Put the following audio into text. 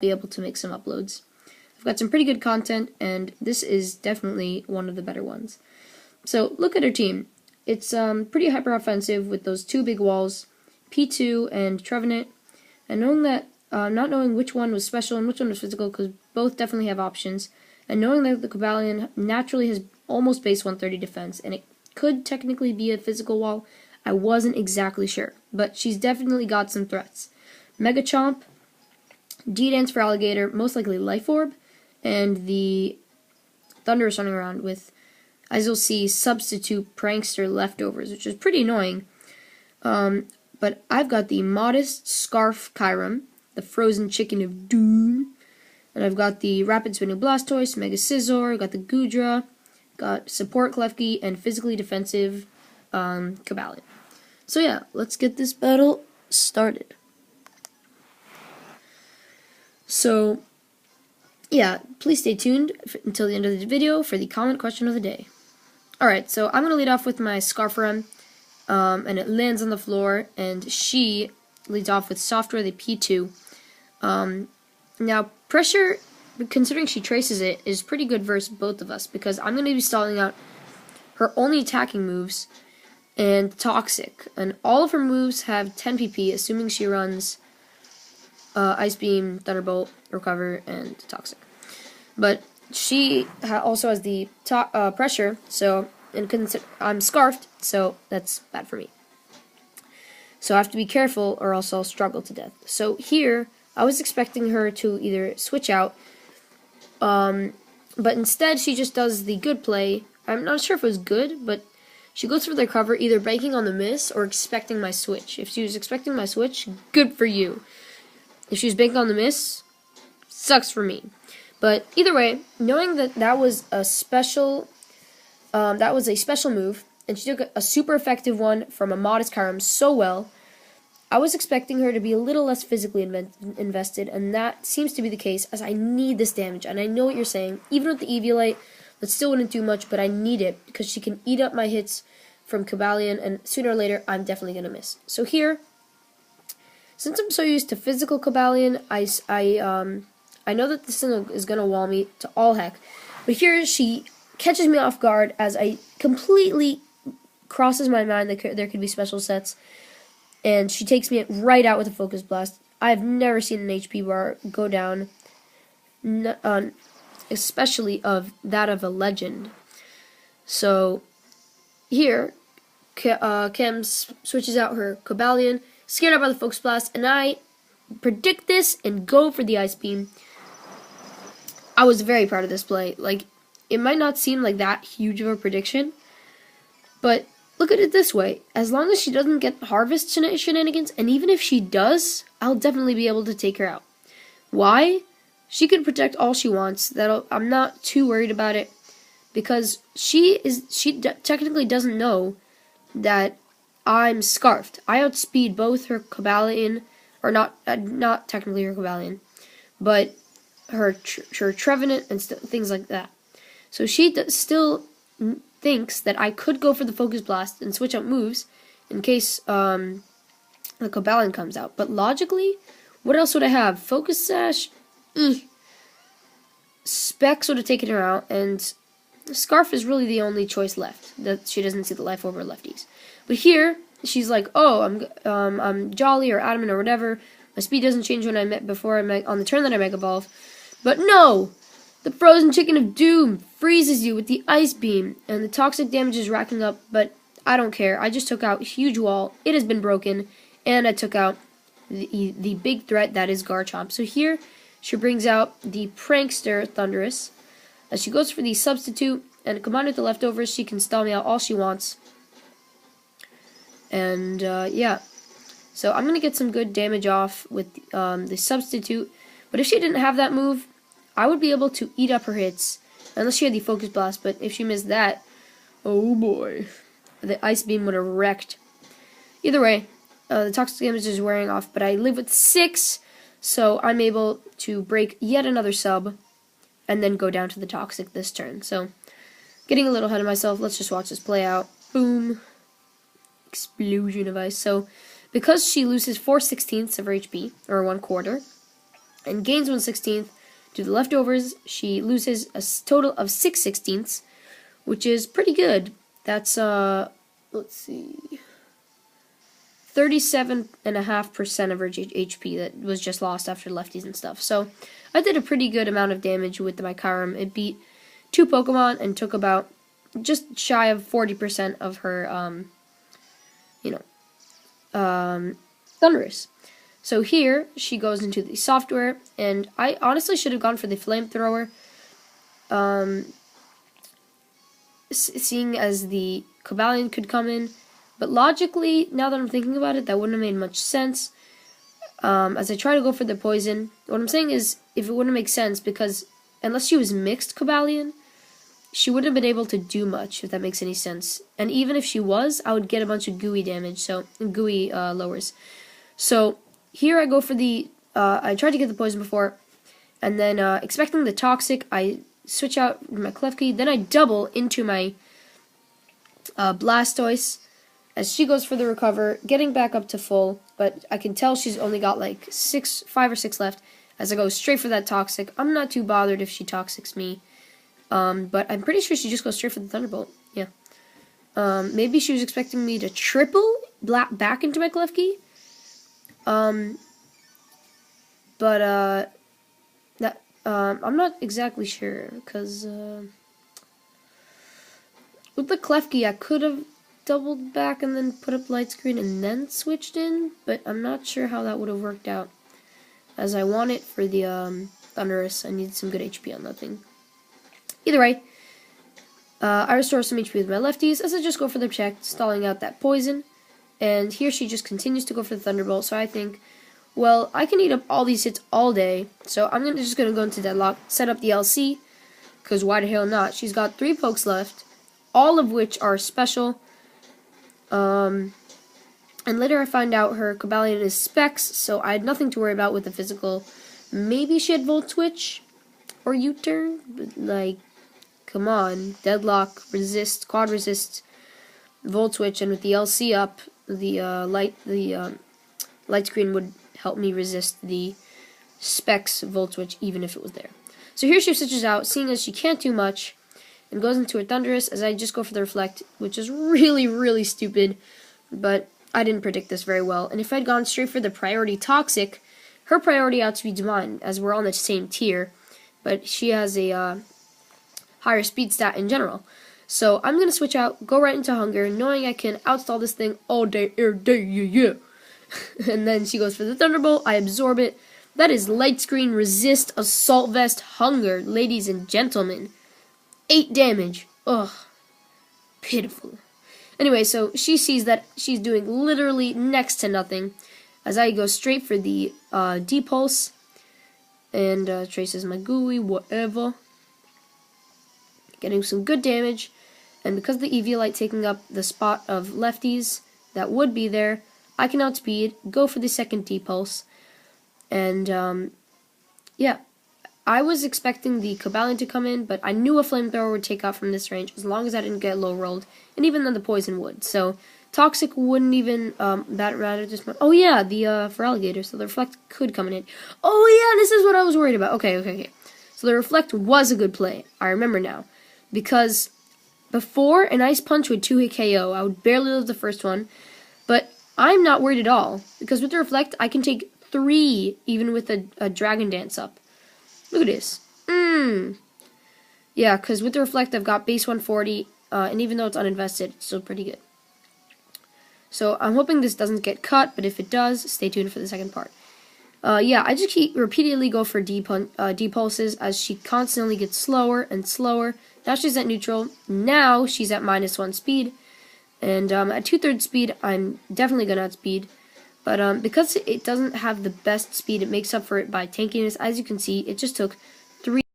be able to make some uploads. I've got some pretty good content, and this is definitely one of the better ones. So look at her team. It's pretty hyper offensive with those two big walls, P2 and Trevenant, and knowing that, not knowing which one was special and which one was physical, because both definitely have options, and knowing that the Cobalion naturally has almost base 130 defense, and it could technically be a physical wall. I wasn't exactly sure, but she's definitely got some threats. Mega Chomp, D-Dance for Alligator, most likely Life Orb, and the Thunder is running around with, as you'll see, Substitute Prankster leftovers, which is pretty annoying. But I've got the Modest Scarf Kyurem, the Frozen Chicken of Doom, and I've got the Rapid Spinning Blastoise, Mega Scizor, got the Goodra, got Support Klefki, and Physically Defensive Cobalion. So yeah, let's get this battle started. So, yeah, please stay tuned until the end of the video for the comment question of the day. Alright, so I'm going to lead off with my Scarferum, and it lands on the floor, and she leads off with Software, the P2. Now, Pressure, considering she traces it, is pretty good versus both of us, because I'm going to be stalling out her only attacking moves, and Toxic. And all of her moves have 10 PP, assuming she runs Ice Beam, Thunderbolt, Recover, and Toxic. But she also has the Pressure, so I'm Scarfed, so that's bad for me. So I have to be careful, or else I'll struggle to death. So here, I was expecting her to either switch out, but instead she just does the good play. I'm not sure if it was good, but she goes for the cover, either banking on the miss or expecting my switch. If she was expecting my switch, good for you. If she was banking on the miss, sucks for me. But either way, knowing that that was a special move, and she took a super effective one from a Modest Kyurem so well, I was expecting her to be a little less physically invested, and that seems to be the case, as I need this damage. And I know what you're saying, even with the Eviolite, that still wouldn't do much, but I need it, because she can eat up my hits from Cobalion, and sooner or later, I'm definitely going to miss. So here, since I'm so used to physical Cobalion, I know that this thing is going to wall me to all heck. But here, she catches me off guard as I completely crosses my mind that there could be special sets. And she takes me right out with a Focus Blast. I have never seen an HP bar go down, especially of that of a legend. So here, Kim switches out her Cobalion, scared out by the Focus Blast, and I predict this and go for the Ice Beam. I was very proud of this play. Like, it might not seem like that huge of a prediction, but look at it this way. As long as she doesn't get Harvest shenanigans, and even if she does, I'll definitely be able to take her out. Why? She can protect all she wants. I'm not too worried about it, because she technically doesn't know that I'm Scarfed. I outspeed both her Cobalion, or not technically her Cobalion, but her Trevenant and things like that. So she still thinks that I could go for the Focus Blast and switch out moves in case the Cobalion comes out. But logically, what else would I have? Focus Sash? Specs would have taken her out, and Scarf is really the only choice left, that she doesn't see the Life Orb or lefties. But here, she's like, oh, I'm Jolly or Adamant or whatever. My speed doesn't change when on the turn that I Mega Evolve. But no! The Frozen Chicken of Doom freezes you with the Ice Beam, and the toxic damage is racking up, but I don't care. I just took out a huge wall. It has been broken, and I took out the big threat that is Garchomp. So here, she brings out the Prankster Thundurus. As she goes for the Substitute, and combined with the leftovers, she can stall me out all she wants. And, yeah. So I'm going to get some good damage off with the Substitute. But if she didn't have that move, I would be able to eat up her hits. Unless she had the Focus Blast. But if she missed that, oh boy. The Ice Beam would have wrecked. Either way, the toxic damage is wearing off. But I live with 6. So I'm able to break yet another sub. And then go down to the toxic this turn. So, getting a little ahead of myself. Let's just watch this play out. Boom. Explosion of ice. So, because she loses 4/16 of her HP, or 1/4, and gains 1/16. To the leftovers, she loses a total of 6/16, which is pretty good. That's, let's see, 37.5% of her HP that was just lost after lefties and stuff. So I did a pretty good amount of damage with my Kyurem. It beat 2 Pokemon and took about just shy of 40% of her, Thundurus. So here, she goes into the software, and I honestly should have gone for the flamethrower, seeing as the Cobalion could come in. But logically, now that I'm thinking about it, that wouldn't have made much sense. As I try to go for the poison, what I'm saying is, if it wouldn't make sense, because unless she was mixed Cobalion, she wouldn't have been able to do much, if that makes any sense. And even if she was, I would get a bunch of gooey damage, so gooey lowers. So here I go for the, I tried to get the poison before, and then expecting the toxic, I switch out my Klefki, then I double into my Blastoise, as she goes for the recover, getting back up to full, but I can tell she's only got like 5 or 6 left, as I go straight for that toxic. I'm not too bothered if she toxics me, but I'm pretty sure she just goes straight for the Thunderbolt, yeah. Maybe she was expecting me to triple back into my Klefki, but I'm not exactly sure, because with the Klefki I could have doubled back and then put up light screen and then switched in, but I'm not sure how that would have worked out, as I want it for the Thundurus. I need some good HP on that thing. Either way, I restore some HP with my lefties as I just go for the check, stalling out that poison, and here she just continues to go for the Thunderbolt. So I think, well, I can eat up all these hits all day, so I'm just gonna go into Deadlock, set up the LC, because why the hell not? She's got 3 pokes left, all of which are special. And later I find out her Cobalion is Specs, so I had nothing to worry about with the physical. Maybe she had Volt Switch or U-turn, but like, come on, Deadlock, resist, quad resist, Volt Switch, and with the LC up, the light screen would help me resist the Specs Volt Switch even if it was there. So here she switches out, seeing as she can't do much, and goes into her Thundurus as I just go for the Reflect, which is really, really stupid, but I didn't predict this very well. And if I'd gone straight for the priority Toxic, her priority outspeeds mine, as we're on the same tier, but she has a higher speed stat in general. So I'm going to switch out, go right into Hunger, knowing I can outstall this thing all day, every day, yeah. And then she goes for the Thunderbolt, I absorb it. That is Light Screen, Resist, Assault Vest, Hunger, ladies and gentlemen. 8 damage. Ugh. Pitiful. Anyway, so she sees that she's doing literally next to nothing, as I go straight for the D-Pulse, and traces my gooey, whatever. Getting some good damage, and because the Eviolite taking up the spot of lefties that would be there, I can outspeed, go for the second D-Pulse, and yeah. I was expecting the Cobalion to come in, but I knew a Flamethrower would take out from this range as long as I didn't get low rolled, and even then the Poison would. So Toxic wouldn't even matter this much. Oh yeah, the for Alligator, so the Reflect could come in. Oh yeah, this is what I was worried about. Okay. So the Reflect was a good play. I remember now, because before an Ice Punch would 2-hit KO, I would barely lose the first one, but I'm not worried at all because with the Reflect I can take 3 even with a Dragon Dance up. Look at this. Yeah, because with the Reflect, I've got base 140, and even though it's uninvested, it's still pretty good. So I'm hoping this doesn't get cut, but if it does, stay tuned for the second part. Yeah, I just keep repeatedly go for D-Pulses as she constantly gets slower and slower. Now she's at neutral. Now she's at -1 speed. And at 2/3 speed, I'm definitely going to outspeed. But because it doesn't have the best speed, it makes up for it by tankiness. As you can see, it just took